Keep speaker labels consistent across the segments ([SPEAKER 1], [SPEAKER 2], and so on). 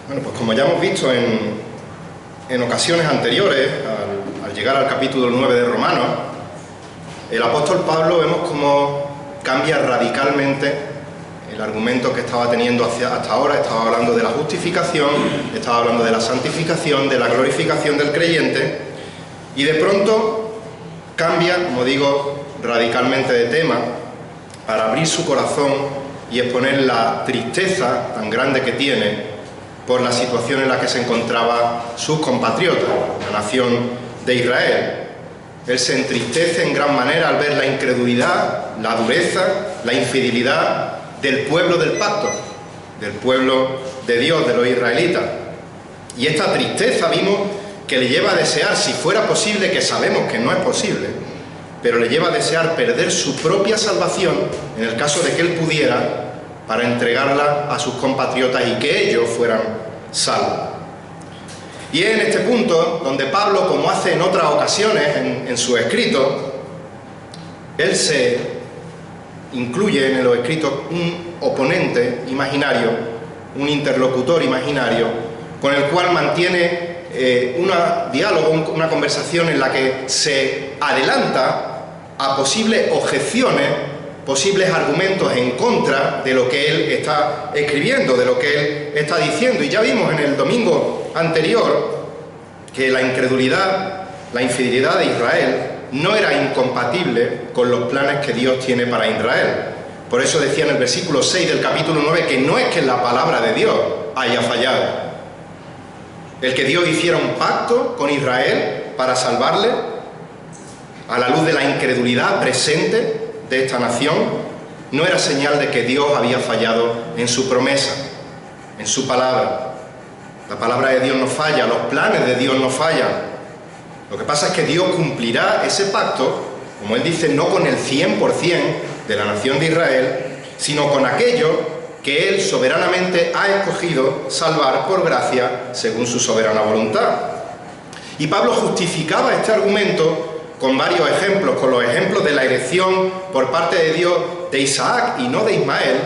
[SPEAKER 1] Bueno, pues como ya hemos visto en ocasiones anteriores, al llegar al capítulo 9 de Romanos, el apóstol Pablo vemos cómo cambia radicalmente el argumento que estaba teniendo hasta ahora. Estaba hablando de la justificación, estaba hablando de la santificación, de la glorificación del creyente, y de pronto cambia, como digo, radicalmente de tema para abrir su corazón y exponer la tristeza tan grande que tiene por la situación en la que se encontraba sus compatriotas, la nación de Israel. Él se entristece en gran manera al ver la incredulidad, la dureza, la infidelidad del pueblo del pacto, del pueblo de Dios, de los israelitas. Y esta tristeza vimos que le lleva a desear, si fuera posible, que sabemos que no es posible, pero le lleva a desear perder su propia salvación, en el caso de que él pudiera, para entregarla a sus compatriotas y que ellos fueran salvos. Y es en este punto donde Pablo, como hace en otras ocasiones en sus escritos, él se incluye en los escritos un oponente imaginario, un interlocutor imaginario, con el cual mantiene un diálogo, una conversación en la que se adelanta a posibles objeciones, posibles argumentos en contra de lo que él está escribiendo, de lo que él está diciendo. Y ya vimos en el domingo anterior que la incredulidad, la infidelidad de Israel no era incompatible con los planes que Dios tiene para Israel. Por eso decía en el versículo 6 del capítulo 9 que no es que la palabra de Dios haya fallado. El que Dios hiciera un pacto con Israel para salvarle, a la luz de la incredulidad presente de esta nación, no era señal de que Dios había fallado en su promesa, en su palabra. La palabra de Dios no falla, los planes de Dios no fallan. Lo que pasa es que Dios cumplirá ese pacto, como él dice, no con el 100% de la nación de Israel, sino con aquello que él soberanamente ha escogido salvar por gracia según su soberana voluntad. Y Pablo justificaba este argumento con varios ejemplos, con los ejemplos de la elección por parte de Dios de Isaac y no de Ismael,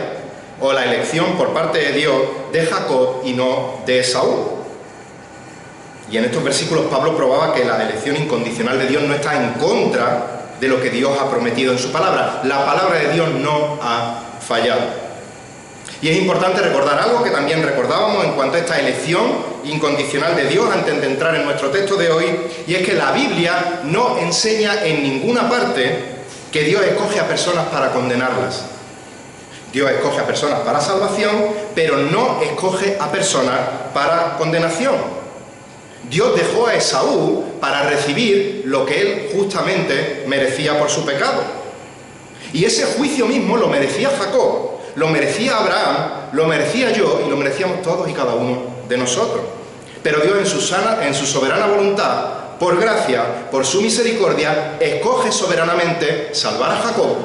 [SPEAKER 1] o la elección por parte de Dios de Jacob y no de Esaú. Y en estos versículos Pablo probaba que la elección incondicional de Dios no está en contra de lo que Dios ha prometido en su palabra. La palabra de Dios no ha fallado. Y es importante recordar algo que también recordábamos en cuanto a esta elección incondicional de Dios antes de entrar en nuestro texto de hoy, y es que la Biblia no enseña en ninguna parte que Dios escoge a personas para condenarlas. Dios escoge a personas para salvación, pero no escoge a personas para condenación. Dios dejó a Esaú para recibir lo que él justamente merecía por su pecado. Y ese juicio mismo lo merecía Jacob, lo merecía Abraham, lo merecía yo y lo merecíamos todos y cada uno de nosotros. Pero Dios en su soberana voluntad, por gracia, por su misericordia, escoge soberanamente salvar a Jacob,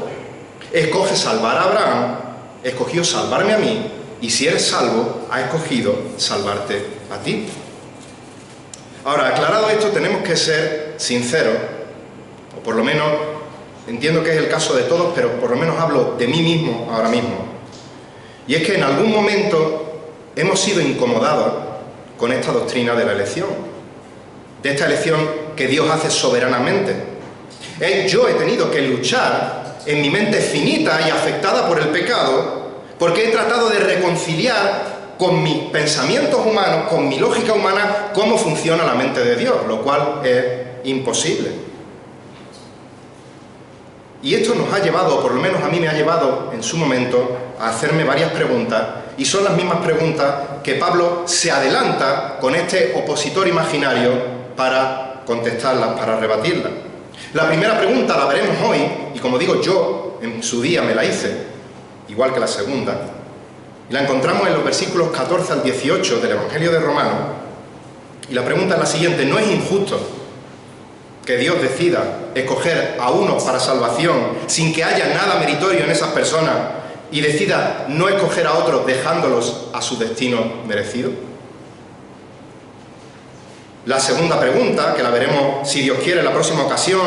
[SPEAKER 1] escoge salvar a Abraham, escogió salvarme a mí, y si eres salvo, ha escogido salvarte a ti. Ahora, aclarado esto, tenemos que ser sinceros, o por lo menos, entiendo que es el caso de todos, pero por lo menos hablo de mí mismo ahora mismo. Y es que en algún momento hemos sido incomodados con esta doctrina de la elección, de esta elección que Dios hace soberanamente. Yo he tenido que luchar en mi mente finita y afectada por el pecado, porque he tratado de reconciliar con mis pensamientos humanos, con mi lógica humana, cómo funciona la mente de Dios, lo cual es imposible. Y esto nos ha llevado, o por lo menos a mí me ha llevado en su momento, a hacerme varias preguntas, y son las mismas preguntas que Pablo se adelanta con este opositor imaginario para contestarlas, para rebatirlas. La primera pregunta la veremos hoy, y como digo, yo en su día me la hice, igual que la segunda, y la encontramos en los versículos 14 al 18 del Evangelio de Romanos, y la pregunta es la siguiente: ¿no es injusto que Dios decida escoger a unos para salvación sin que haya nada meritorio en esas personas y decida no escoger a otros dejándolos a su destino merecido? La segunda pregunta, que la veremos si Dios quiere en la próxima ocasión,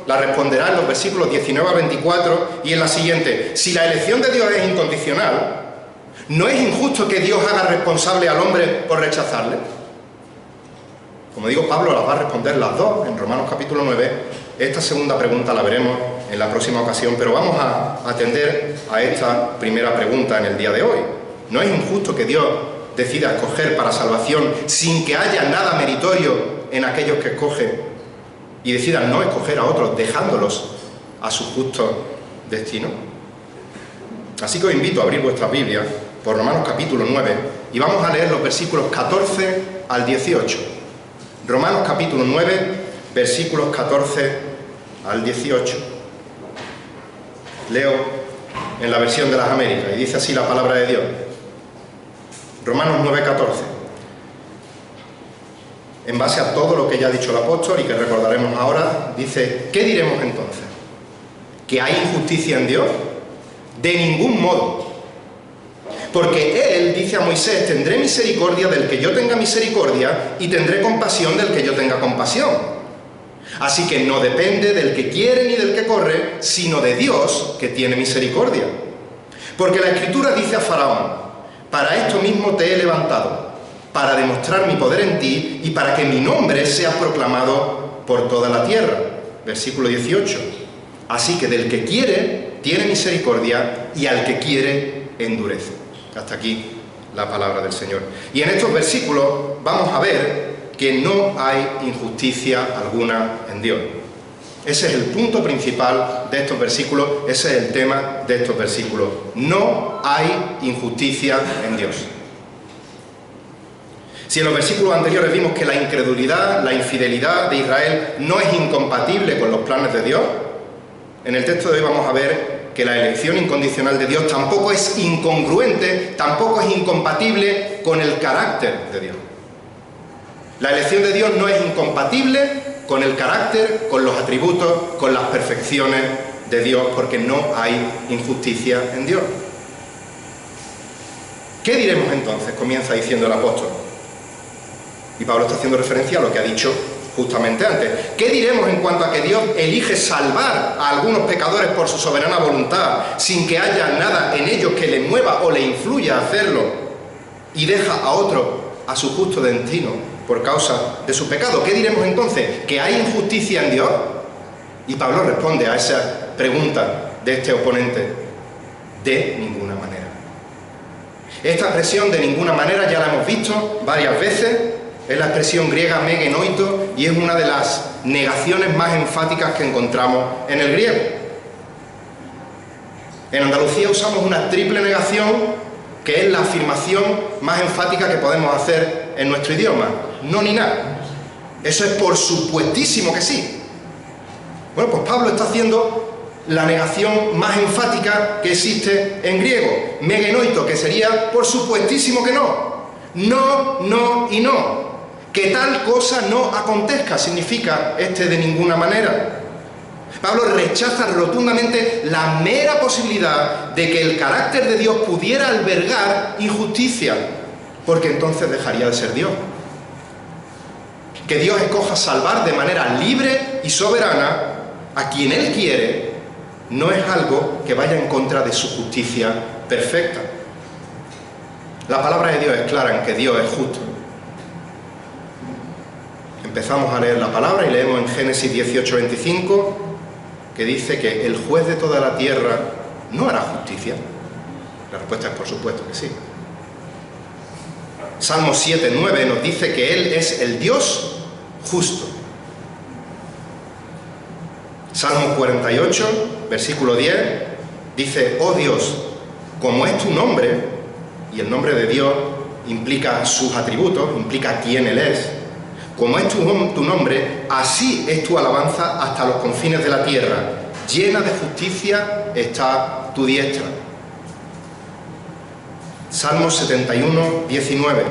[SPEAKER 1] la responderá en los versículos 19 a 24 y en la siguiente: si la elección de Dios es incondicional, ¿No es injusto que Dios haga responsable al hombre por rechazarle? Como digo, Pablo las va a responder las dos en Romanos capítulo 9. Esta segunda pregunta la veremos en la próxima ocasión, pero vamos a atender a esta primera pregunta en el día de hoy. ¿No es injusto que Dios decida escoger para salvación sin que haya nada meritorio en aquellos que escoge y decidan no escoger a otros, dejándolos a su justo destino? Así que os invito a abrir vuestra Biblia por Romanos capítulo 9 y vamos a leer los versículos 14 al 18. Romanos capítulo 9, versículos 14 al 18. Leo en la versión de las Américas y dice así la palabra de Dios. Romanos 9, 14. En base a todo lo que ya ha dicho el apóstol y que recordaremos ahora, dice: ¿qué diremos entonces? ¿Que hay injusticia en Dios? De ningún modo. Porque Él dice a Moisés: tendré misericordia del que yo tenga misericordia y tendré compasión del que yo tenga compasión. Así que no depende del que quiere ni del que corre, sino de Dios que tiene misericordia. Porque la Escritura dice a Faraón: para esto mismo te he levantado, para demostrar mi poder en ti y para que mi nombre sea proclamado por toda la tierra. Versículo 18. Así que del que quiere tiene misericordia y al que quiere endurece. Hasta aquí la palabra del Señor. Y en estos versículos vamos a ver que no hay injusticia alguna en Dios. Ese es el punto principal de estos versículos, ese es el tema de estos versículos. No hay injusticia en Dios. Si en los versículos anteriores vimos que la incredulidad, la infidelidad de Israel no es incompatible con los planes de Dios, en el texto de hoy vamos a ver que la elección incondicional de Dios tampoco es incongruente, tampoco es incompatible con el carácter de Dios. La elección de Dios no es incompatible con el carácter, con los atributos, con las perfecciones de Dios, porque no hay injusticia en Dios. ¿Qué diremos entonces?, comienza diciendo el apóstol. Y Pablo está haciendo referencia a lo que ha dicho justamente antes. ¿Qué diremos en cuanto a que Dios elige salvar a algunos pecadores por su soberana voluntad, sin que haya nada en ellos que le mueva o le influya a hacerlo, y deja a otro a su justo destino por causa de su pecado? ¿Qué diremos entonces? ¿Que hay injusticia en Dios? Y Pablo responde a esa pregunta de este oponente: de ninguna manera. Esta expresión de ninguna manera ya la hemos visto varias veces. Es la expresión griega me genoito y es una de las negaciones más enfáticas que encontramos en el griego. En Andalucía usamos una triple negación, que es la afirmación más enfática que podemos hacer en nuestro idioma: no ni nada. Eso es por supuestísimo que sí. Bueno, pues Pablo está haciendo la negación más enfática que existe en griego, me genoito, que sería por supuestísimo que no. No, no y no. Que tal cosa no acontezca significa de ninguna manera. Pablo rechaza rotundamente la mera posibilidad de que el carácter de Dios pudiera albergar injusticia, porque entonces dejaría de ser Dios. Que Dios escoja salvar de manera libre y soberana a quien Él quiere no es algo que vaya en contra de su justicia perfecta. La palabra de Dios es clara en que Dios es justo. Empezamos a leer la palabra y leemos en Génesis 18:25, que dice que el juez de toda la tierra no hará justicia. La respuesta es por supuesto que sí. Salmo 7:9 nos dice que Él es el Dios justo. Salmo 48, versículo 10, dice: oh Dios, como es tu nombre, y el nombre de Dios implica sus atributos, implica quién Él es. Como es tu nombre, así es tu alabanza hasta los confines de la tierra. Llena de justicia está tu diestra. Salmo 71, 19.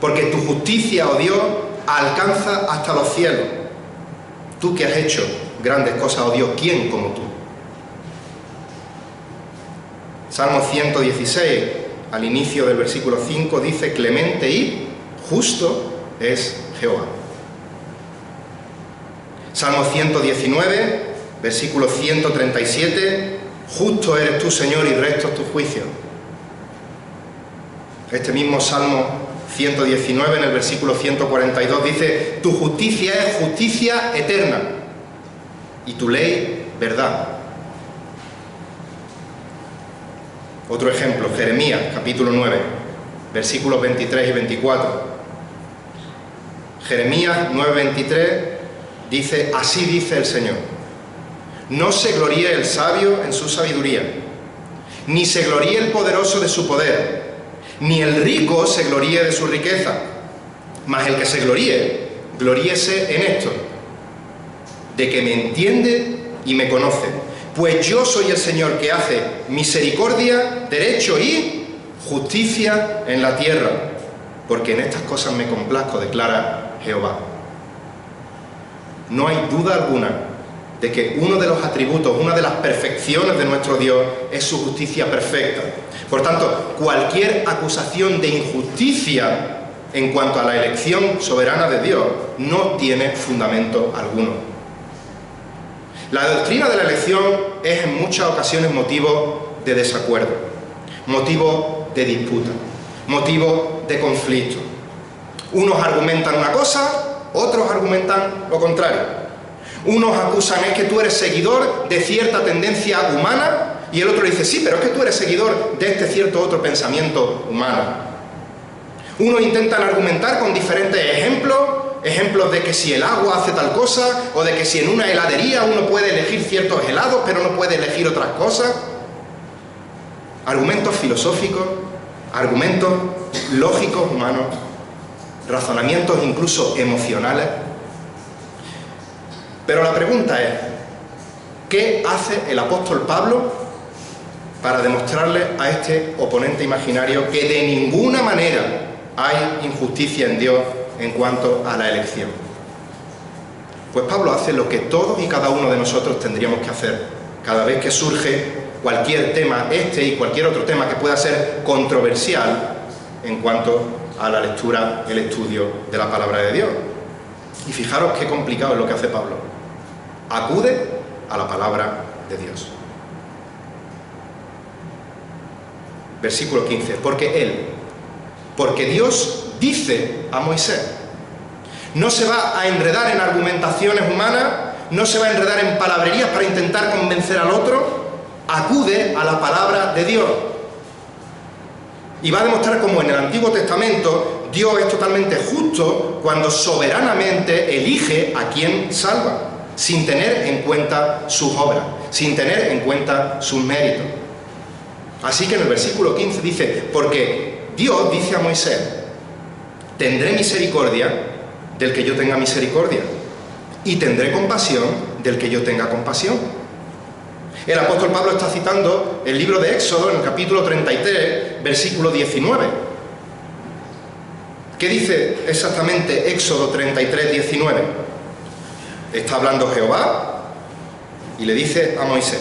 [SPEAKER 1] Porque tu justicia, oh Dios, alcanza hasta los cielos. Tú que has hecho grandes cosas, oh Dios, ¿quién como tú? Salmo 116, al inicio del versículo 5, dice: clemente y justo es Jehová. Salmo 119, versículo 137, justo eres tú, Señor, y rectos tus juicios. Este mismo Salmo 119, en el versículo 142, dice: tu justicia es justicia eterna y tu ley, verdad. Otro ejemplo, Jeremías, capítulo 9, versículos 23 y 24. Jeremías 9:23 dice: así dice el Señor: no se gloríe el sabio en su sabiduría, ni se gloríe el poderoso de su poder, ni el rico se gloríe de su riqueza, mas el que se gloríe, gloríese en esto, de que me entiende y me conoce, pues yo soy el Señor que hace misericordia, derecho y justicia en la tierra, porque en estas cosas me complazco, declara Jehová. No hay duda alguna de que uno de los atributos, una de las perfecciones de nuestro Dios es su justicia perfecta. Por tanto, cualquier acusación de injusticia en cuanto a la elección soberana de Dios no tiene fundamento alguno. La doctrina de la elección es en muchas ocasiones motivo de desacuerdo, motivo de disputa, motivo de conflicto. Unos argumentan una cosa, otros argumentan lo contrario. Unos acusan es que tú eres seguidor de cierta tendencia humana, y el otro dice: sí, pero es que tú eres seguidor de este cierto otro pensamiento humano. Unos intentan argumentar con diferentes ejemplos de que si el agua hace tal cosa, o de que si en una heladería uno puede elegir ciertos helados pero no puede elegir otras cosas. Argumentos filosóficos, argumentos lógicos humanos, razonamientos incluso emocionales. Pero la pregunta es: ¿qué hace el apóstol Pablo para demostrarle a este oponente imaginario que de ninguna manera hay injusticia en Dios en cuanto a la elección? Pues Pablo hace lo que todos y cada uno de nosotros tendríamos que hacer cada vez que surge cualquier tema, este y cualquier otro tema que pueda ser controversial en cuanto a la lectura, el estudio de la palabra de Dios. Y fijaros qué complicado es lo que hace Pablo. Acude a la palabra de Dios. Versículo 15. Porque Dios dice a Moisés. No se va a enredar en argumentaciones humanas, no se va a enredar en palabrerías para intentar convencer al otro. Acude a la palabra de Dios. Y va a demostrar cómo en el Antiguo Testamento Dios es totalmente justo cuando soberanamente elige a quien salva, sin tener en cuenta sus obras, sin tener en cuenta sus méritos. Así que en el versículo 15 dice: porque Dios dice a Moisés: tendré misericordia del que yo tenga misericordia, y tendré compasión del que yo tenga compasión. El apóstol Pablo está citando el libro de Éxodo en el capítulo 33, versículo 19. ¿Qué dice exactamente Éxodo 33, 19? Está hablando Jehová y le dice a Moisés,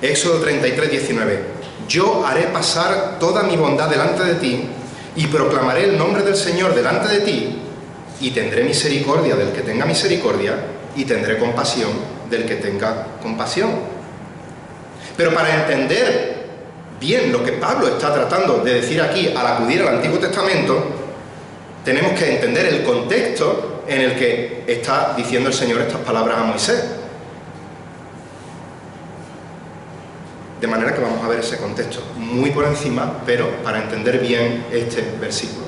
[SPEAKER 1] Éxodo 33, 19: yo haré pasar toda mi bondad delante de ti y proclamaré el nombre del Señor delante de ti, y tendré misericordia del que tenga misericordia y tendré compasión del que tenga compasión. Pero para entender bien lo que Pablo está tratando de decir aquí al acudir al Antiguo Testamento, tenemos que entender el contexto en el que está diciendo el Señor estas palabras a Moisés. De manera que vamos a ver ese contexto muy por encima, pero para entender bien este versículo.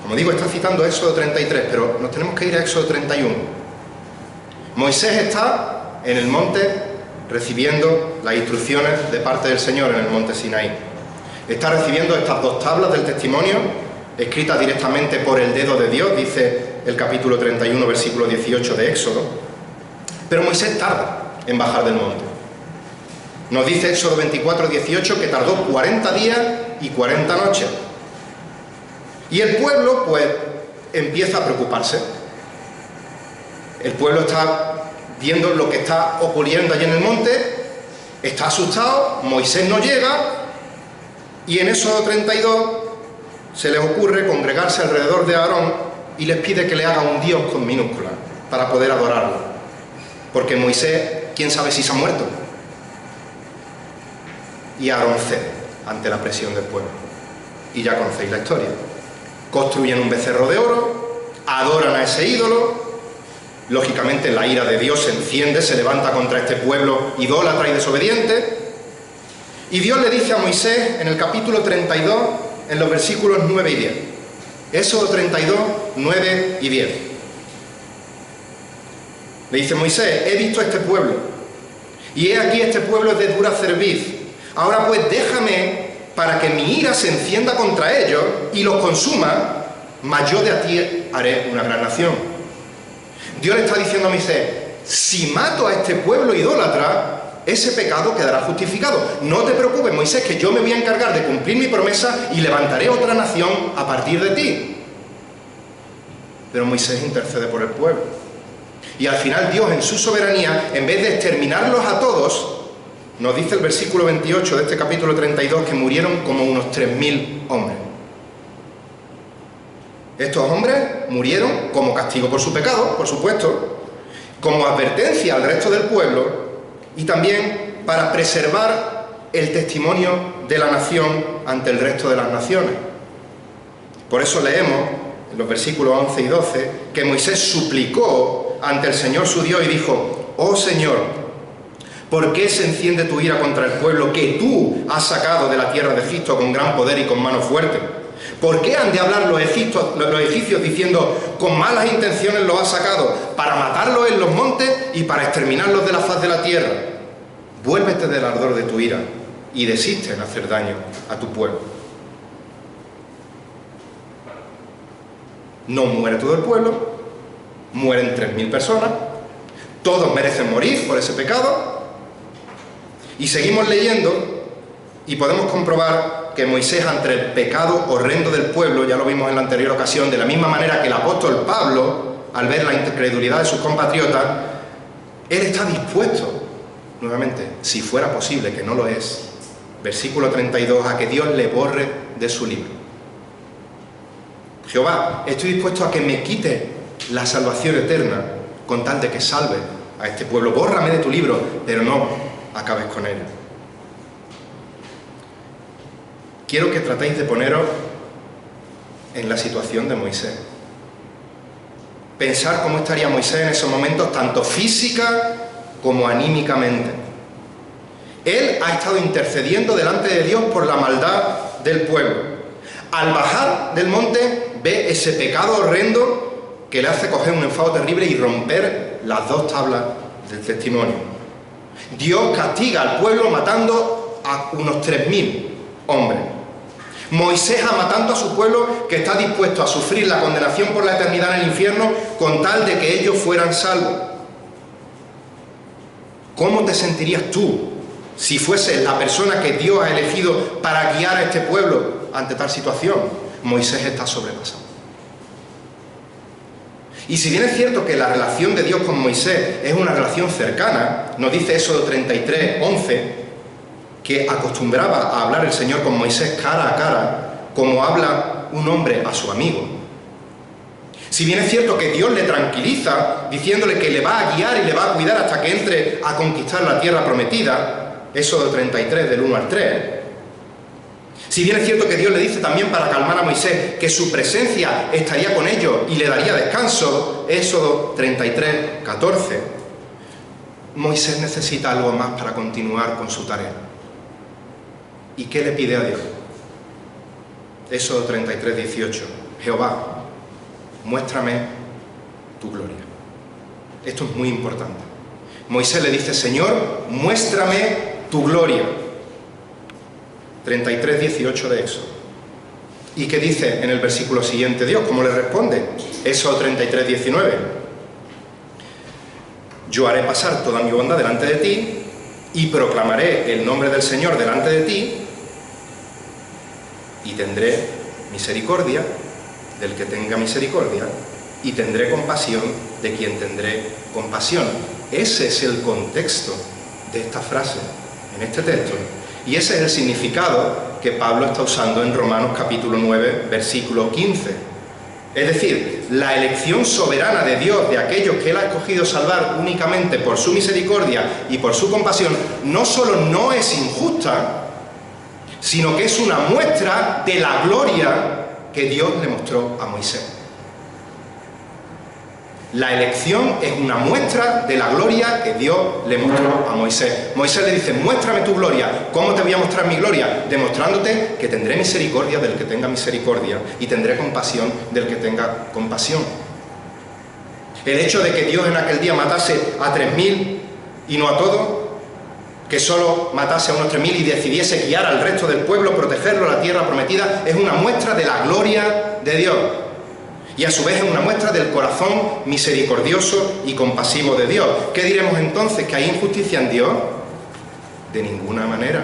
[SPEAKER 1] Como digo, está citando Éxodo 33, pero nos tenemos que ir a Éxodo 31. Moisés está en el monte recibiendo las instrucciones de parte del Señor en el monte Sinaí. Está recibiendo estas dos tablas del testimonio, escritas directamente por el dedo de Dios, dice el capítulo 31, versículo 18 de Éxodo. Pero Moisés tarda en bajar del monte. Nos dice Éxodo 24, 18 que tardó 40 días y 40 noches. Y el pueblo, pues, empieza a preocuparse. El pueblo está viendo lo que está ocurriendo allí en el monte, está asustado, Moisés no llega, y en Éxodo 32 se les ocurre congregarse alrededor de Aarón y les pide que le haga un Dios con minúscula para poder adorarlo. Porque Moisés, quién sabe si se ha muerto. Y Aarón cede. ante la presión del pueblo. Y ya conocéis la historia. Construyen un becerro de oro, adoran a ese ídolo. Lógicamente la ira de Dios se enciende, se levanta contra este pueblo idólatra y desobediente. Y Dios le dice a Moisés en el capítulo 32, en los versículos 9 y 10. Éxodo 32, 9 y 10. Le dice: Moisés, he visto a este pueblo, y he aquí este pueblo es de dura cerviz. Ahora pues déjame para que mi ira se encienda contra ellos y los consuma, mas yo de a ti haré una gran nación. Dios le está diciendo a Moisés: si mato a este pueblo idólatra, ese pecado quedará justificado. No te preocupes, Moisés, que yo me voy a encargar de cumplir mi promesa y levantaré otra nación a partir de ti. Pero Moisés intercede por el pueblo. Y al final Dios, en su soberanía, en vez de exterminarlos a todos, nos dice el versículo 28 de este capítulo 32 que murieron como unos 3.000 hombres. Estos hombres murieron como castigo por su pecado, por supuesto, como advertencia al resto del pueblo y también para preservar el testimonio de la nación ante el resto de las naciones. Por eso leemos en los versículos 11 y 12 que Moisés suplicó ante el Señor su Dios y dijo: oh Señor, ¿por qué se enciende tu ira contra el pueblo que tú has sacado de la tierra de Egipto con gran poder y con mano fuerte? ¿Por qué han de hablar los egipcios diciendo: con malas intenciones los has sacado, para matarlos en los montes y para exterminarlos de la faz de la tierra? Vuélvete del ardor de tu ira y desiste en hacer daño a tu pueblo. No muere todo el pueblo, mueren 3.000 personas, todos merecen morir por ese pecado. Y seguimos leyendo y podemos comprobar que Moisés, ante el pecado horrendo del pueblo, ya lo vimos en la anterior ocasión, de la misma manera que el apóstol Pablo, al ver la incredulidad de sus compatriotas, él está dispuesto, nuevamente, si fuera posible, que no lo es, versículo 32, a que Dios le borre de su libro. Jehová, estoy dispuesto a que me quite la salvación eterna con tal de que salve a este pueblo. Bórrame de tu libro, pero no acabes con él. Quiero que tratéis de poneros en la situación de Moisés. Pensar cómo estaría Moisés en esos momentos, tanto física como anímicamente. Él ha estado intercediendo delante de Dios por la maldad del pueblo. Al bajar del monte, ve ese pecado horrendo que le hace coger un enfado terrible y romper las 2 tablas del testimonio. Dios castiga al pueblo matando a unos 3.000 hombres. Moisés matando a su pueblo, que está dispuesto a sufrir la condenación por la eternidad en el infierno con tal de que ellos fueran salvos. ¿Cómo te sentirías tú si fueses la persona que Dios ha elegido para guiar a este pueblo ante tal situación? Moisés está sobrepasado. Y si bien es cierto que la relación de Dios con Moisés es una relación cercana, nos dice Éxodo 33, 11, que acostumbraba a hablar el Señor con Moisés cara a cara, como habla un hombre a su amigo. Si bien es cierto que Dios le tranquiliza, diciéndole que le va a guiar y le va a cuidar hasta que entre a conquistar la tierra prometida, Éxodo 33, del 1 al 3, si bien es cierto que Dios le dice también para calmar a Moisés que su presencia estaría con ellos y le daría descanso, Éxodo 33, 14, Moisés necesita algo más para continuar con su tarea. ¿Y qué le pide a Dios? Éxodo 33, 18. Jehová, muéstrame tu gloria. Esto es muy importante. Moisés le dice: Señor, muéstrame tu gloria. 33, 18 de Éxodo. ¿Y qué dice en el versículo siguiente Dios? ¿Cómo le responde? Éxodo 33, 19. Yo haré pasar toda mi bondad delante de ti y proclamaré el nombre del Señor delante de ti y tendré misericordia del que tenga misericordia y tendré compasión de quien tendré compasión. Ese es el contexto de esta frase en este texto. Y ese es el significado que Pablo está usando en Romanos capítulo 9, versículo 15. Es decir, la elección soberana de Dios de aquellos que Él ha escogido salvar únicamente por su misericordia y por su compasión, no solo no es injusta, sino que es una muestra de la gloria que Dios le mostró a Moisés. La elección es una muestra de la gloria que Dios le mostró a Moisés. Moisés le dice, muéstrame tu gloria. ¿Cómo te voy a mostrar mi gloria? Demostrándote que tendré misericordia del que tenga misericordia y tendré compasión del que tenga compasión. El hecho de que Dios en aquel día matase a 3.000 y no a todos, que solo matase a unos 3.000 y decidiese guiar al resto del pueblo, protegerlo a la tierra prometida, es una muestra de la gloria de Dios. Y a su vez es una muestra del corazón misericordioso y compasivo de Dios. ¿Qué diremos entonces? ¿Que hay injusticia en Dios? De ninguna manera.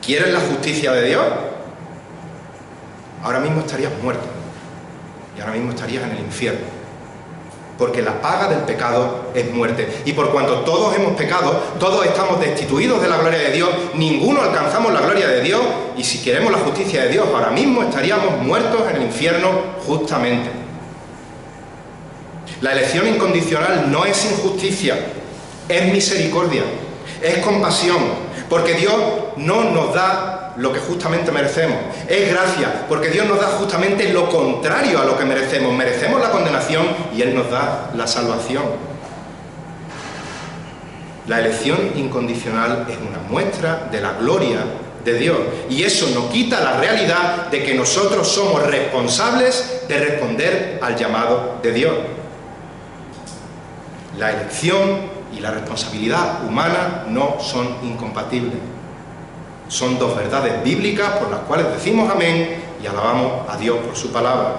[SPEAKER 1] ¿Quieres la justicia de Dios? Ahora mismo estarías muerto. Y ahora mismo estarías en el infierno. Porque la paga del pecado es muerte. Y por cuanto todos hemos pecado, todos estamos destituidos de la gloria de Dios, ninguno alcanzamos la gloria de Dios, y si queremos la justicia de Dios, ahora mismo estaríamos muertos en el infierno justamente. La elección incondicional no es injusticia, es misericordia, es compasión, porque Dios no nos da lo que justamente merecemos, es gracia, porque Dios nos da justamente lo contrario a lo que merecemos. Merecemos la condenación y Él nos da la salvación. La elección incondicional es una muestra de la gloria de Dios, y eso no quita la realidad de que nosotros somos responsables de responder al llamado de Dios. La elección y la responsabilidad humana no son incompatibles. Son dos verdades bíblicas por las cuales decimos amén y alabamos a Dios por su palabra.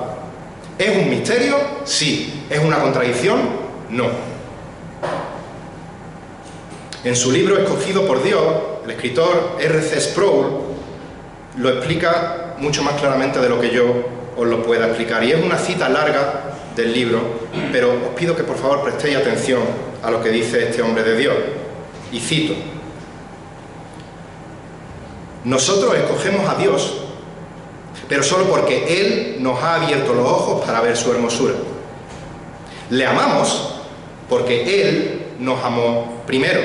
[SPEAKER 1] ¿Es un misterio? Sí. ¿Es una contradicción? No. En su libro Escogido por Dios, el escritor R.C. Sproul lo explica mucho más claramente de lo que yo os lo pueda explicar. Y es una cita larga del libro, pero os pido que por favor prestéis atención a lo que dice este hombre de Dios. Y cito: nosotros escogemos a Dios, pero solo porque Él nos ha abierto los ojos para ver su hermosura. Le amamos porque Él nos amó primero.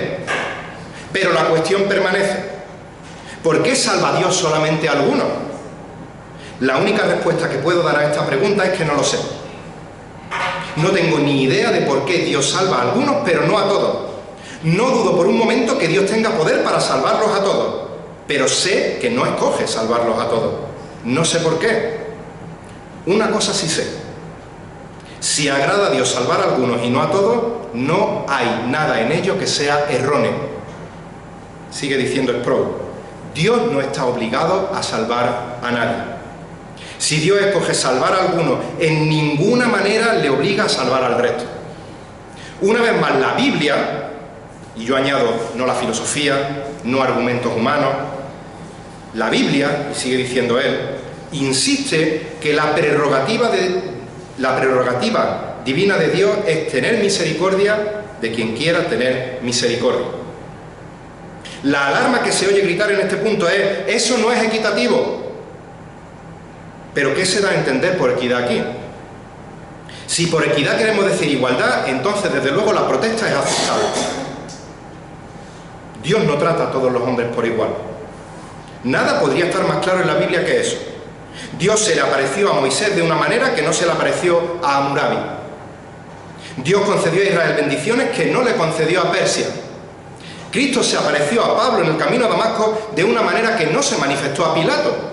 [SPEAKER 1] Pero la cuestión permanece: ¿por qué salva Dios solamente a algunos? La única respuesta que puedo dar a esta pregunta es que no lo sé. No tengo ni idea de por qué Dios salva a algunos, pero no a todos. No dudo por un momento que Dios tenga poder para salvarlos a todos, pero sé que no escoge salvarlos a todos. No sé por qué. Una cosa sí sé: si agrada a Dios salvar a algunos y no a todos, no hay nada en ello que sea erróneo. Sigue diciendo Sproul: Dios no está obligado a salvar a nadie. Si Dios escoge salvar a algunos, en ninguna manera le obliga a salvar al resto. Una vez más, la Biblia, y yo añado no la filosofía, no argumentos humanos, la Biblia, y sigue diciendo él, insiste que la prerrogativa divina de Dios es tener misericordia de quien quiera tener misericordia. La alarma que se oye gritar en este punto es: eso no es equitativo. ¿Pero qué se da a entender por equidad aquí? Si por equidad queremos decir igualdad, entonces desde luego la protesta es aceptable. Dios no trata a todos los hombres por igual. Nada podría estar más claro en la Biblia que eso. Dios se le apareció a Moisés de una manera que no se le apareció a Hammurabi. Dios concedió a Israel bendiciones que no le concedió a Persia. Cristo se apareció a Pablo en el camino a Damasco de una manera que no se manifestó a Pilato.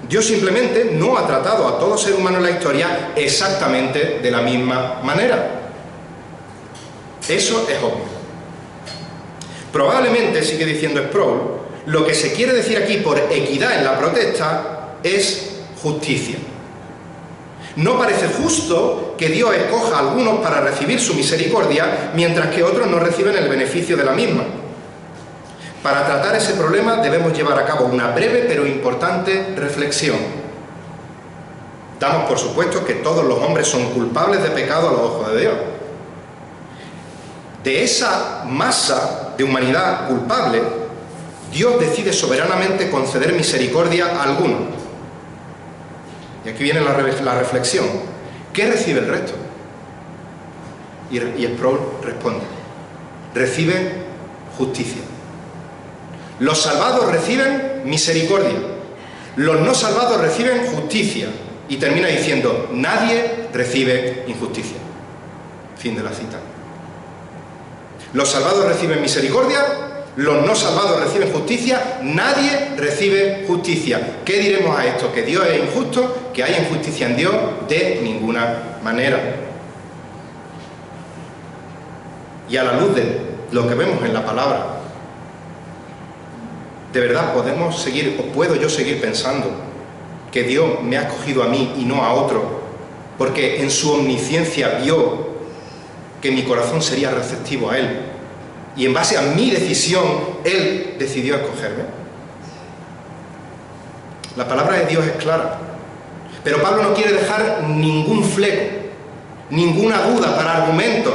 [SPEAKER 1] Dios simplemente no ha tratado a todo ser humano en la historia exactamente de la misma manera. Eso es obvio. Probablemente, sigue diciendo Sproul, lo que se quiere decir aquí por equidad en la protesta es justicia. No parece justo que Dios escoja a algunos para recibir su misericordia, mientras que otros no reciben el beneficio de la misma. Para tratar ese problema debemos llevar a cabo una breve pero importante reflexión. Damos por supuesto que todos los hombres son culpables de pecado a los ojos de Dios. De esa masa de humanidad culpable, Dios decide soberanamente conceder misericordia a algunos. Y aquí viene la reflexión: ¿qué recibe el resto? Y Sproul responde: recibe justicia. Los salvados reciben misericordia, los no salvados reciben justicia. Y termina diciendo, nadie recibe injusticia. Fin de la cita. Los salvados reciben misericordia, los no salvados reciben justicia, nadie recibe justicia. ¿Qué diremos a esto? ¿Que Dios es injusto? ¿Que hay injusticia en Dios? De ninguna manera. Y a la luz de lo que vemos en la palabra, ¿de verdad podemos seguir, o puedo yo seguir pensando que Dios me ha escogido a mí y no a otro, porque en su omnisciencia vio que mi corazón sería receptivo a Él, y en base a mi decisión, Él decidió escogerme? La palabra de Dios es clara, pero Pablo no quiere dejar ningún fleco, ninguna duda para argumentos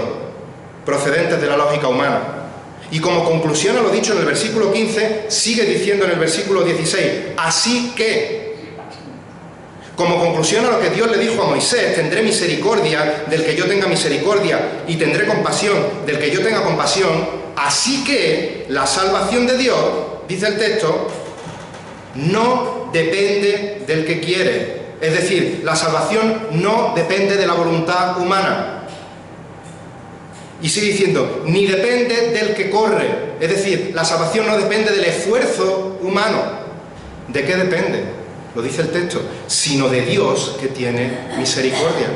[SPEAKER 1] procedentes de la lógica humana. Y como conclusión a lo dicho en el versículo 15, sigue diciendo en el versículo 16, así que, como conclusión a lo que Dios le dijo a Moisés, tendré misericordia del que yo tenga misericordia y tendré compasión del que yo tenga compasión, así que la salvación de Dios, dice el texto, no depende del que quiere. Es decir, la salvación no depende de la voluntad humana. Y sigue diciendo, ni depende del que corre. Es decir, la salvación no depende del esfuerzo humano. ¿De qué depende? Lo dice el texto, sino de Dios que tiene misericordia.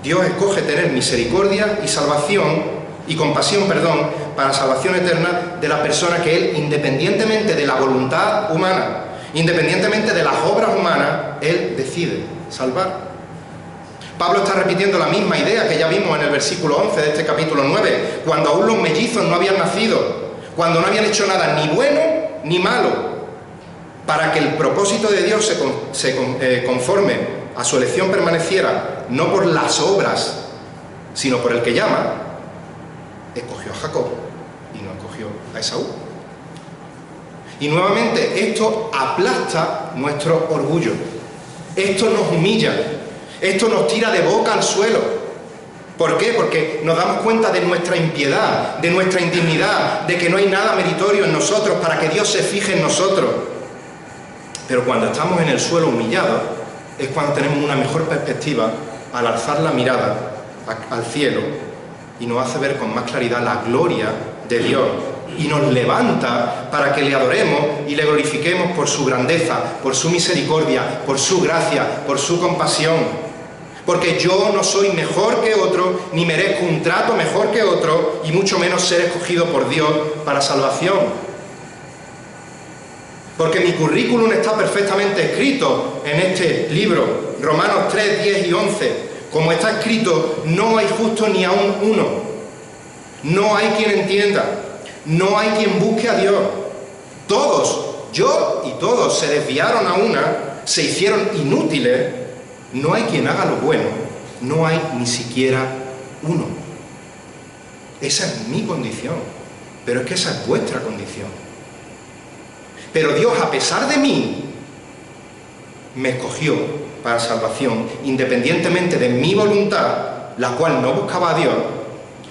[SPEAKER 1] Dios escoge tener misericordia y salvación, y compasión, para salvación eterna de la persona que Él, independientemente de la voluntad humana, independientemente de las obras humanas, Él decide salvar. Pablo está repitiendo la misma idea que ya vimos en el versículo 11 de este capítulo 9, cuando aún los mellizos no habían nacido, cuando no habían hecho nada ni bueno ni malo, para que el propósito de Dios conforme a su elección permaneciera, no por las obras, sino por el que llama, escogió a Jacob y no escogió a Esaú. Y nuevamente esto aplasta nuestro orgullo, esto nos humilla, esto nos tira de boca al suelo. ¿Por qué? Porque nos damos cuenta de nuestra impiedad, de nuestra indignidad, de que no hay nada meritorio en nosotros para que Dios se fije en nosotros. Pero cuando estamos en el suelo humillados, es cuando tenemos una mejor perspectiva al alzar la mirada al cielo y nos hace ver con más claridad la gloria de Dios y nos levanta para que le adoremos y le glorifiquemos por su grandeza, por su misericordia, por su gracia, por su compasión. Porque yo no soy mejor que otro, ni merezco un trato mejor que otro, y mucho menos ser escogido por Dios para salvación. Porque mi currículum está perfectamente escrito en este libro, Romanos 3, 10 y 11. Como está escrito, no hay justo ni aún uno. No hay quien entienda. No hay quien busque a Dios. Todos, yo y todos, se desviaron a una, se hicieron inútiles. No hay quien haga lo bueno. No hay ni siquiera uno. Esa es mi condición. Pero es que esa es vuestra condición. Pero Dios, a pesar de mí, me escogió para salvación, independientemente de mi voluntad, la cual no buscaba a Dios,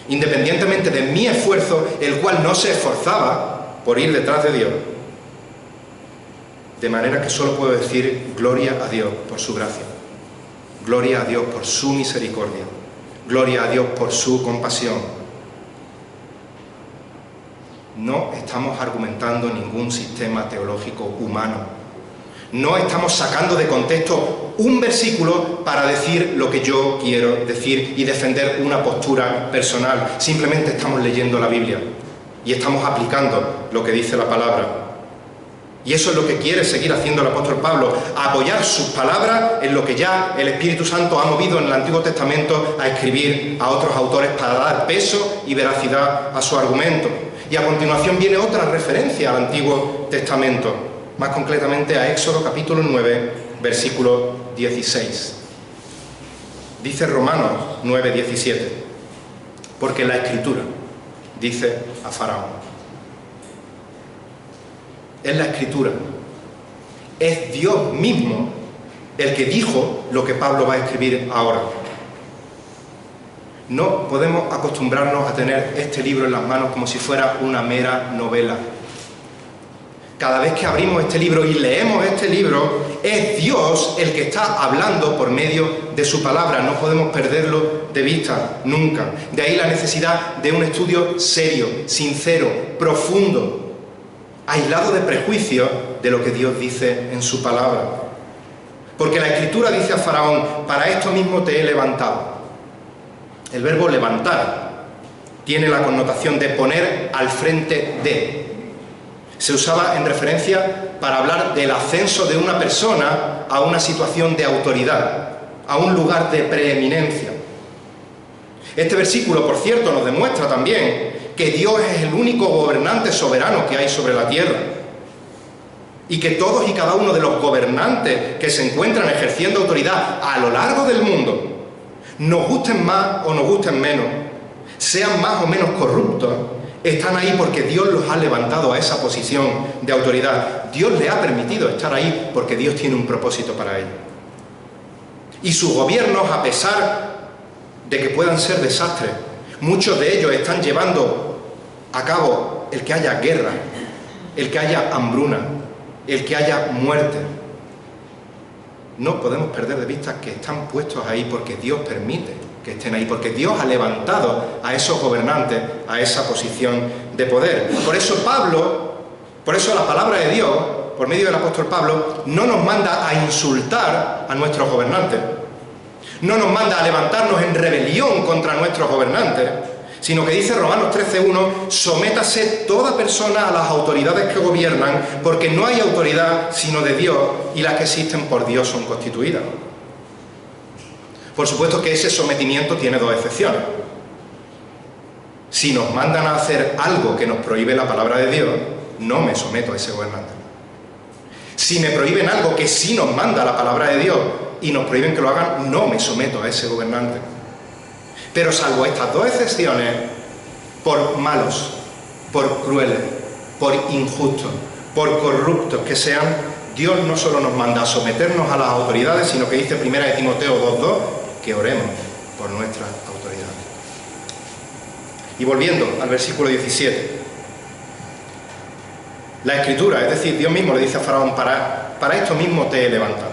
[SPEAKER 1] independientemente de mi esfuerzo, el cual no se esforzaba por ir detrás de Dios. De manera que solo puedo decir gloria a Dios por su gracia, gloria a Dios por su misericordia, gloria a Dios por su compasión. No estamos argumentando ningún sistema teológico humano. No estamos sacando de contexto un versículo para decir lo que yo quiero decir y defender una postura personal. Simplemente estamos leyendo la Biblia y estamos aplicando lo que dice la palabra. Y eso es lo que quiere seguir haciendo el apóstol Pablo, apoyar sus palabras en lo que ya el Espíritu Santo ha movido en el Antiguo Testamento a escribir a otros autores para dar peso y veracidad a su argumento. Y a continuación viene otra referencia al Antiguo Testamento, más concretamente a Éxodo capítulo 9, versículo 16. Dice Romanos 9, 17, porque la Escritura dice a Faraón. Es la Escritura, es Dios mismo el que dijo lo que Pablo va a escribir ahora. No podemos acostumbrarnos a tener este libro en las manos como si fuera una mera novela. Cada vez que abrimos este libro y leemos este libro, es Dios el que está hablando por medio de su palabra. No podemos perderlo de vista nunca. De ahí la necesidad de un estudio serio, sincero, profundo, aislado de prejuicios de lo que Dios dice en su palabra. Porque la Escritura dice a Faraón: para esto mismo te he levantado. El verbo levantar tiene la connotación de poner al frente de. Se usaba en referencia para hablar del ascenso de una persona a una situación de autoridad, a un lugar de preeminencia. Este versículo, por cierto, nos demuestra también que Dios es el único gobernante soberano que hay sobre la tierra, y que todos y cada uno de los gobernantes que se encuentran ejerciendo autoridad a lo largo del mundo, nos gusten más o nos gusten menos, sean más o menos corruptos, están ahí porque Dios los ha levantado a esa posición de autoridad. Dios les ha permitido estar ahí porque Dios tiene un propósito para ellos. Y sus gobiernos, a pesar de que puedan ser desastres, muchos de ellos están llevando a cabo el que haya guerra, el que haya hambruna, el que haya muerte. No podemos perder de vista que están puestos ahí porque Dios permite que estén ahí, porque Dios ha levantado a esos gobernantes a esa posición de poder. Por eso la palabra de Dios, por medio del apóstol Pablo, no nos manda a insultar a nuestros gobernantes, no nos manda a levantarnos en rebelión contra nuestros gobernantes, sino que dice Romanos 13:1: sométase toda persona a las autoridades que gobiernan, porque no hay autoridad sino de Dios, y las que existen por Dios son constituidas. Por supuesto que ese sometimiento tiene dos excepciones. Si nos mandan a hacer algo que nos prohíbe la palabra de Dios, no me someto a ese gobernante. Si me prohíben algo que sí nos manda la palabra de Dios y nos prohíben que lo hagan, no me someto a ese gobernante. Pero salvo estas dos excepciones, por malos, por crueles, por injustos, por corruptos que sean, Dios no solo nos manda a someternos a las autoridades, sino que dice 1 Timoteo 2:2 que oremos por nuestras autoridades. Y volviendo al versículo 17, la Escritura, es decir, Dios mismo le dice a Faraón: para esto mismo te he levantado.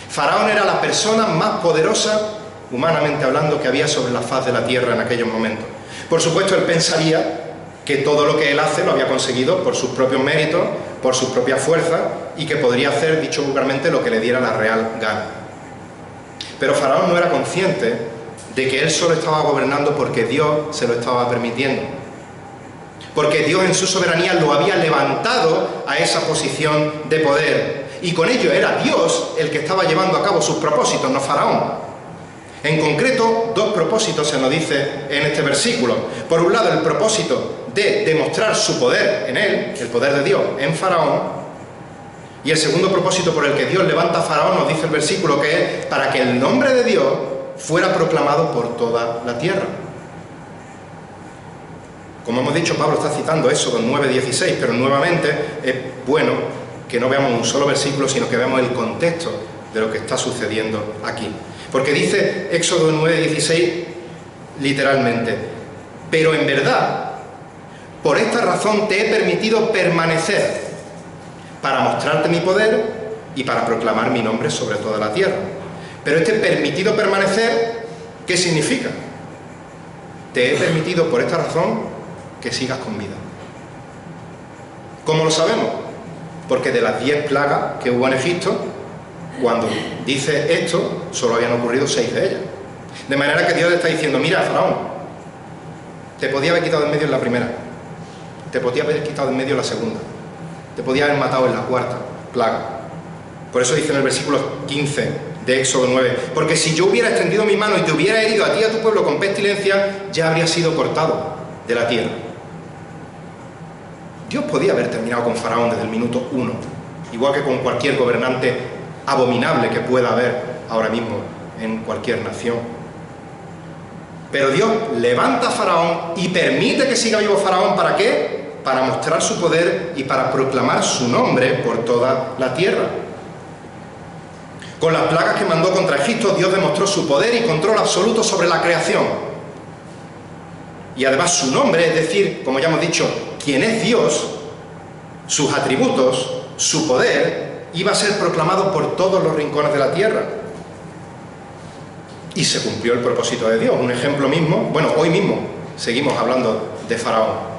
[SPEAKER 1] Faraón era la persona más poderosa, humanamente hablando, que había sobre la faz de la tierra en aquellos momentos. Por supuesto, él pensaría que todo lo que él hace lo había conseguido por sus propios méritos, por sus propias fuerzas, y que podría hacer, dicho vulgarmente, lo que le diera la real gana. Pero Faraón no era consciente de que él solo estaba gobernando porque Dios se lo estaba permitiendo. Porque Dios en su soberanía lo había levantado a esa posición de poder. Y con ello era Dios el que estaba llevando a cabo sus propósitos, no Faraón. En concreto, dos propósitos se nos dice en este versículo. Por un lado, el propósito de demostrar su poder en él, el poder de Dios en Faraón. Y el segundo propósito por el que Dios levanta a Faraón, nos dice el versículo, que es para que el nombre de Dios fuera proclamado por toda la tierra. Como hemos dicho, Pablo está citando Éxodo 9:16, pero nuevamente es bueno que no veamos un solo versículo, sino que veamos el contexto de lo que está sucediendo aquí. Porque dice Éxodo 9:16 literalmente: pero en verdad, por esta razón te he permitido permanecer, para mostrarte mi poder y para proclamar mi nombre sobre toda la tierra. Pero este permitido permanecer, ¿qué significa? Te he permitido por esta razón que sigas con vida. ¿Cómo lo sabemos? Porque de las 10 plagas que hubo en Egipto, cuando dice esto, solo habían ocurrido 6 de ellas. De manera que Dios le está diciendo: mira, Faraón, te podía haber quitado en medio en la primera, te podía haber quitado en medio en la segunda, te podía haber matado en la cuarta plaga. Por eso dice en el versículo 15 de Éxodo 9: porque si yo hubiera extendido mi mano y te hubiera herido a ti y a tu pueblo con pestilencia, ya habría sido cortado de la tierra. Dios podía haber terminado con Faraón desde el minuto 1, igual que con cualquier gobernante abominable que pueda haber ahora mismo en cualquier nación. Pero Dios levanta a Faraón y permite que siga vivo Faraón. ¿Para qué? Para mostrar su poder y para proclamar su nombre por toda la tierra. Con las plagas que mandó contra Egipto, Dios demostró su poder y control absoluto sobre la creación. y además su nombre, es decir, como ya hemos dicho, quién es Dios, sus atributos, su poder, iba a ser proclamado por todos los rincones de la tierra. Y se cumplió el propósito de Dios. Un ejemplo mismo, bueno, hoy mismo seguimos hablando de Faraón.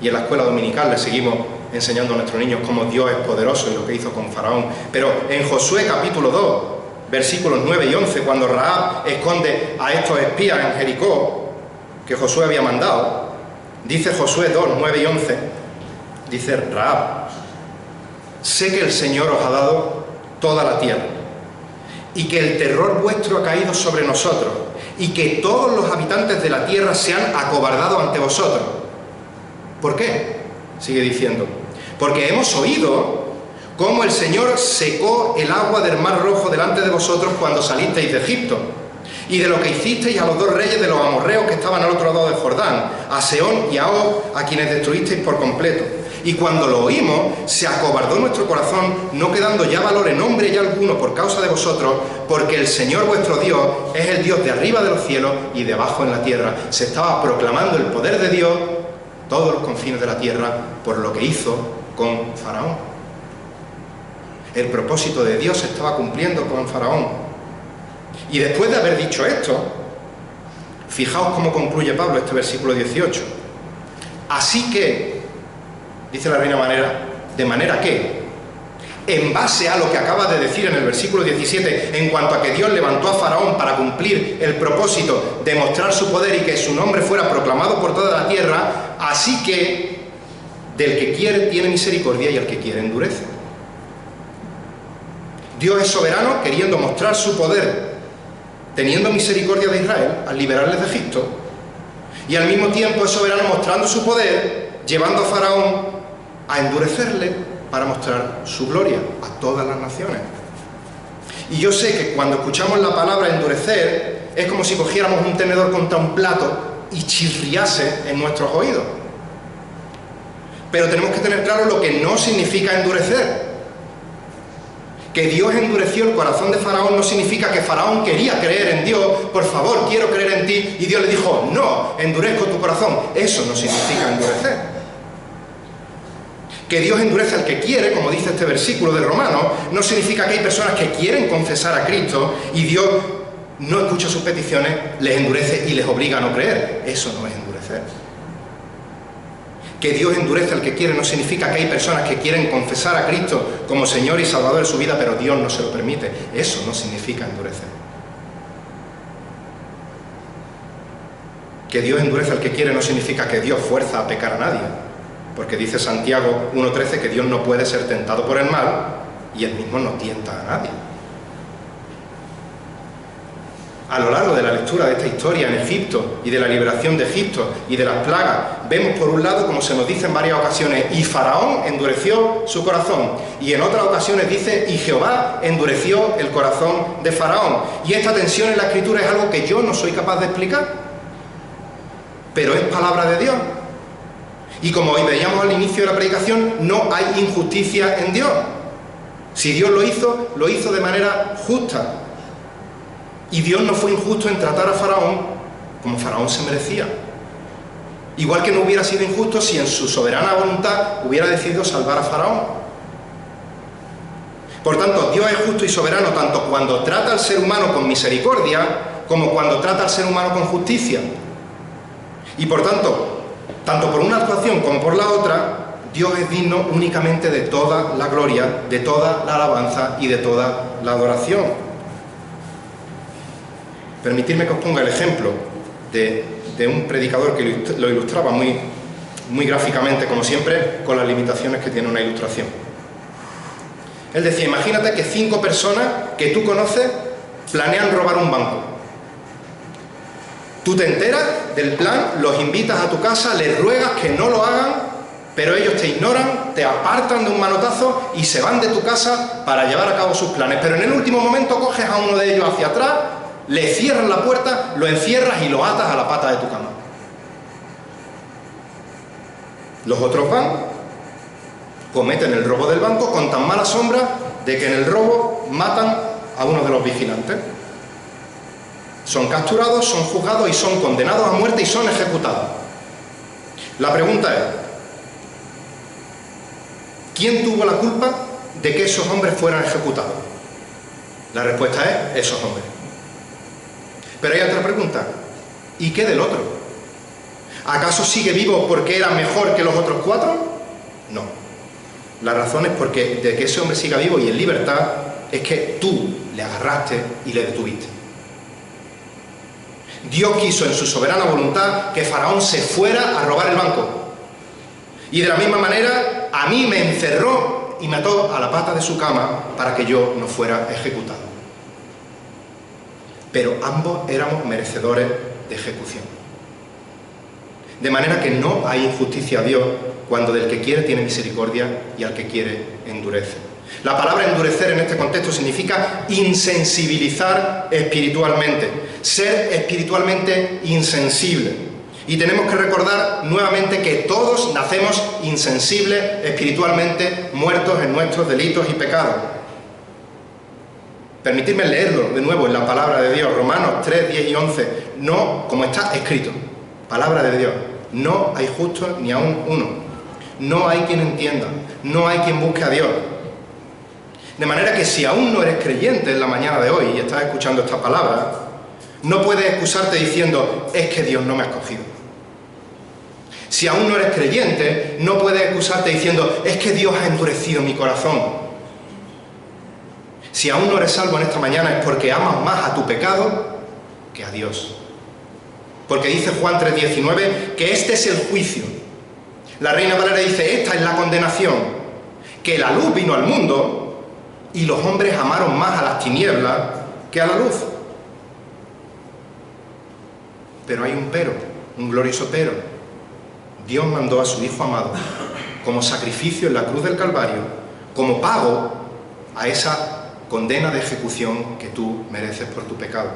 [SPEAKER 1] Y en la escuela dominical le seguimos enseñando a nuestros niños cómo Dios es poderoso y lo que hizo con Faraón. Pero en Josué capítulo 2, versículos 9 y 11, cuando Rahab esconde a estos espías en Jericó, que Josué había mandado, dice Josué 2, 9 y 11, dice Rahab: sé que el Señor os ha dado toda la tierra, y que el terror vuestro ha caído sobre nosotros, y que todos los habitantes de la tierra se han acobardado ante vosotros. ¿Por qué? Sigue diciendo: porque hemos oído cómo el Señor secó el agua del Mar Rojo delante de vosotros cuando salisteis de Egipto, y de lo que hicisteis a los dos reyes de los amorreos que estaban al otro lado del Jordán, a Sehón y a Og, a quienes destruisteis por completo. Y cuando lo oímos, se acobardó nuestro corazón, no quedando ya valor en hombre ya alguno por causa de vosotros, porque el Señor vuestro Dios es el Dios de arriba de los cielos y de abajo en la tierra. Se estaba proclamando el poder de Dios todos los confines de la tierra por lo que hizo con Faraón. El propósito de Dios se estaba cumpliendo con Faraón. Y después de haber dicho esto, fijaos cómo concluye Pablo este versículo 18. Así que, dice la Reina Valera, de manera que, en base a lo que acaba de decir en el versículo 17, en cuanto a que Dios levantó a Faraón para cumplir el propósito de mostrar su poder y que su nombre fuera proclamado por toda la tierra, así que del que quiere tiene misericordia y al que quiere endurece. Dios es soberano, queriendo mostrar su poder, teniendo misericordia de Israel al liberarles de Egipto, y al mismo tiempo es soberano mostrando su poder, llevando a Faraón a endurecerle para mostrar su gloria a todas las naciones. Y yo sé que cuando escuchamos la palabra endurecer, es como si cogiéramos un tenedor contra un plato y chirriase en nuestros oídos. Pero tenemos que tener claro lo que no significa endurecer. Que Dios endureció el corazón de Faraón no significa que Faraón quería creer en Dios, por favor, quiero creer en ti, y Dios le dijo, no, endurezco tu corazón. Eso no significa endurecer. Que Dios endurece al que quiere, como dice este versículo de Romanos, no significa que hay personas que quieren confesar a Cristo y Dios no escucha sus peticiones, les endurece y les obliga a no creer. Eso no es endurecer. Que Dios endurece al que quiere no significa que hay personas que quieren confesar a Cristo como Señor y Salvador de su vida, pero Dios no se lo permite. Eso no significa endurecer. Que Dios endurece al que quiere no significa que Dios fuerza a pecar a nadie, porque dice Santiago 1:13 que Dios no puede ser tentado por el mal y Él mismo no tienta a nadie. A lo largo de la lectura de esta historia en Egipto y de la liberación de Egipto y de las plagas, vemos por un lado, como se nos dice en varias ocasiones, y Faraón endureció su corazón, y en otras ocasiones dice, y Jehová endureció el corazón de Faraón. Y esta tensión en la Escritura es algo que yo no soy capaz de explicar, pero es palabra de Dios. Y como hoy veíamos al inicio de la predicación, no hay injusticia en Dios. Si Dios lo hizo de manera justa. Y Dios no fue injusto en tratar a Faraón como Faraón se merecía. Igual que no hubiera sido injusto si en su soberana voluntad hubiera decidido salvar a Faraón. Por tanto, Dios es justo y soberano tanto cuando trata al ser humano con misericordia como cuando trata al ser humano con justicia. Y por tanto por una actuación como por la otra, Dios es digno únicamente de toda la gloria, de toda la alabanza y de toda la adoración. Permitidme que os ponga el ejemplo de un predicador que lo ilustraba muy gráficamente, como siempre, con las limitaciones que tiene una ilustración. Él decía, imagínate que 5 personas que tú conoces planean robar un banco. Tú te enteras del plan, los invitas a tu casa, les ruegas que no lo hagan, pero ellos te ignoran, te apartan de un manotazo y se van de tu casa para llevar a cabo sus planes. Pero en el último momento coges a uno de ellos hacia atrás, le cierras la puerta, lo encierras y lo atas a la pata de tu cama. Los otros van, cometen el robo del banco con tan mala sombra de que en el robo matan a uno de los vigilantes. Son capturados, son juzgados y son condenados a muerte y son ejecutados. La pregunta es, ¿quién tuvo la culpa de que esos hombres fueran ejecutados? La respuesta es, esos hombres. Pero hay otra pregunta, ¿y qué del otro? ¿Acaso sigue vivo porque era mejor que los otros 4? No. La razón es porque de que ese hombre siga vivo y en libertad es que tú le agarraste y le detuviste. Dios quiso en su soberana voluntad que Faraón se fuera a robar el banco. Y de la misma manera a mí me encerró y me ató a la pata de su cama para que yo no fuera ejecutado. Pero ambos éramos merecedores de ejecución. De manera que no hay injusticia a Dios cuando del que quiere tiene misericordia y al que quiere endurece. La palabra endurecer en este contexto significa insensibilizar espiritualmente, ser espiritualmente insensible. Y tenemos que recordar nuevamente que todos nacemos insensibles, espiritualmente muertos en nuestros delitos y pecados. Permitidme leerlo de nuevo en la palabra de Dios, Romanos 3, 10 y 11. No, como está escrito, palabra de Dios, no hay justo ni aun uno. No hay quien entienda, no hay quien busque a Dios. De manera que si aún no eres creyente en la mañana de hoy y estás escuchando esta palabra, no puedes excusarte diciendo, es que Dios no me ha escogido. Si aún no eres creyente, no puedes excusarte diciendo, es que Dios ha endurecido mi corazón. Si aún no eres salvo en esta mañana es porque amas más a tu pecado que a Dios. Porque dice Juan 3:19 que este es el juicio. La Reina Valera dice, esta es la condenación, que la luz vino al mundo y los hombres amaron más a las tinieblas que a la luz. Pero hay un pero, un glorioso pero. Dios mandó a su Hijo amado como sacrificio en la cruz del Calvario, como pago a esa condena de ejecución que tú mereces por tu pecado.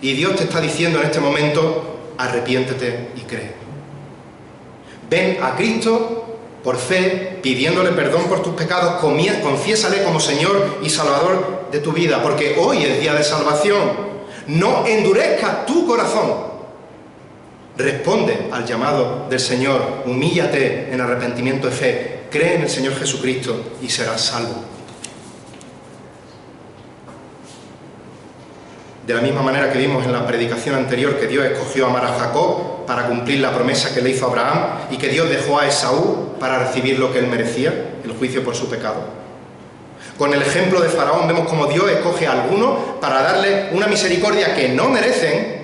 [SPEAKER 1] Y Dios te está diciendo en este momento, arrepiéntete y cree. Ven a Cristo por fe, pidiéndole perdón por tus pecados, confiésale como Señor y Salvador de tu vida, porque hoy es día de salvación. No endurezcas tu corazón. Responde al llamado del Señor, humíllate en arrepentimiento de fe, cree en el Señor Jesucristo y serás salvo. De la misma manera que vimos en la predicación anterior que Dios escogió amar a Jacob para cumplir la promesa que le hizo a Abraham y que Dios dejó a Esaú para recibir lo que él merecía, el juicio por su pecado. Con el ejemplo de Faraón vemos como Dios escoge a algunos para darle una misericordia que no merecen,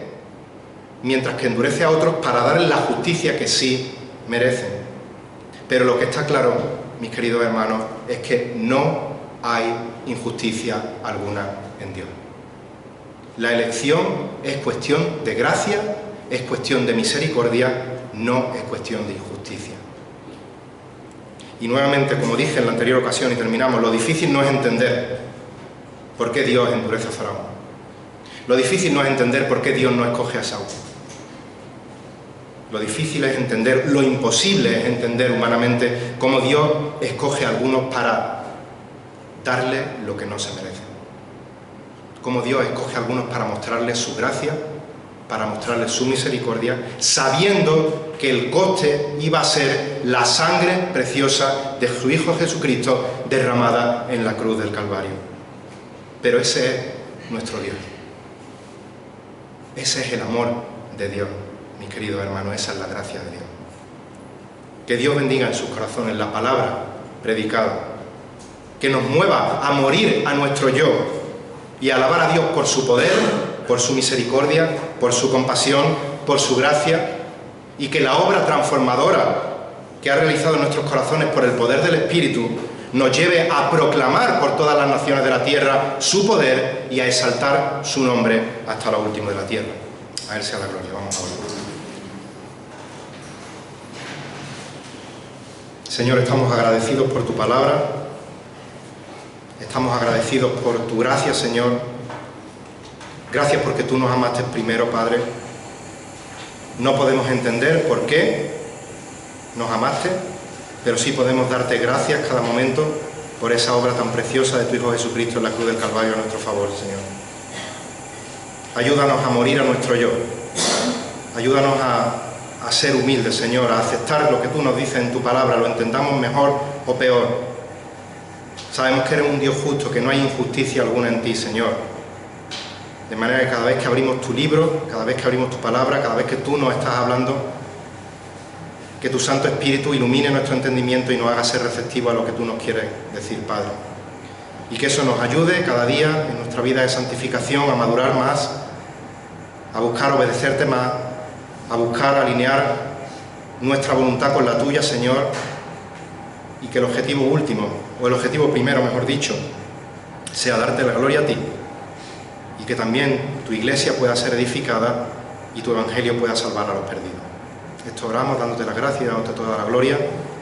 [SPEAKER 1] mientras que endurece a otros para darles la justicia que sí merecen. Pero lo que está claro, mis queridos hermanos, es que no hay injusticia alguna en Dios. La elección es cuestión de gracia, es cuestión de misericordia, no es cuestión de injusticia. Y nuevamente, como dije en la anterior ocasión y terminamos, lo difícil no es entender por qué Dios endurece a Faraón. Lo difícil no es entender por qué Dios no escoge a Saúl. Lo difícil es entender, lo imposible es entender humanamente cómo Dios escoge a algunos para darle lo que no se merece. Cómo Dios escoge a algunos para mostrarles su gracia, para mostrarles su misericordia, sabiendo que el coste iba a ser la sangre preciosa de su Hijo Jesucristo derramada en la cruz del Calvario. Pero ese es nuestro Dios. Ese es el amor de Dios, mis queridos hermanos, esa es la gracia de Dios. Que Dios bendiga en sus corazones la palabra predicada, que nos mueva a morir a nuestro yo y a alabar a Dios por su poder, por su misericordia, por su compasión, por su gracia, y que la obra transformadora que ha realizado en nuestros corazones por el poder del Espíritu nos lleve a proclamar por todas las naciones de la tierra su poder y a exaltar su nombre hasta lo último de la tierra. A Él sea la gloria. Vamos a orar. Señor, estamos agradecidos por tu palabra. Estamos agradecidos por tu gracia, Señor. Gracias porque tú nos amaste primero, Padre. No podemos entender por qué nos amaste, pero sí podemos darte gracias cada momento por esa obra tan preciosa de tu Hijo Jesucristo en la cruz del Calvario a nuestro favor, Señor. Ayúdanos a morir a nuestro yo. Ayúdanos a ser humildes, Señor, a aceptar lo que tú nos dices en tu palabra, lo entendamos mejor o peor. Sabemos que eres un Dios justo, que no hay injusticia alguna en ti, Señor. De manera que cada vez que abrimos tu libro, cada vez que abrimos tu palabra, cada vez que tú nos estás hablando, que tu Santo Espíritu ilumine nuestro entendimiento y nos haga ser receptivos a lo que tú nos quieres decir, Padre. Y que eso nos ayude cada día en nuestra vida de santificación a madurar más, a buscar obedecerte más, a buscar alinear nuestra voluntad con la tuya, Señor, y que el objetivo último, o el objetivo primero, mejor dicho, sea darte la gloria a ti, y que también tu iglesia pueda ser edificada y tu evangelio pueda salvar a los perdidos. Esto oramos dándote las gracias y dándote toda la gloria,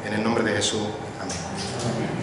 [SPEAKER 1] en el nombre de Jesús. Amén.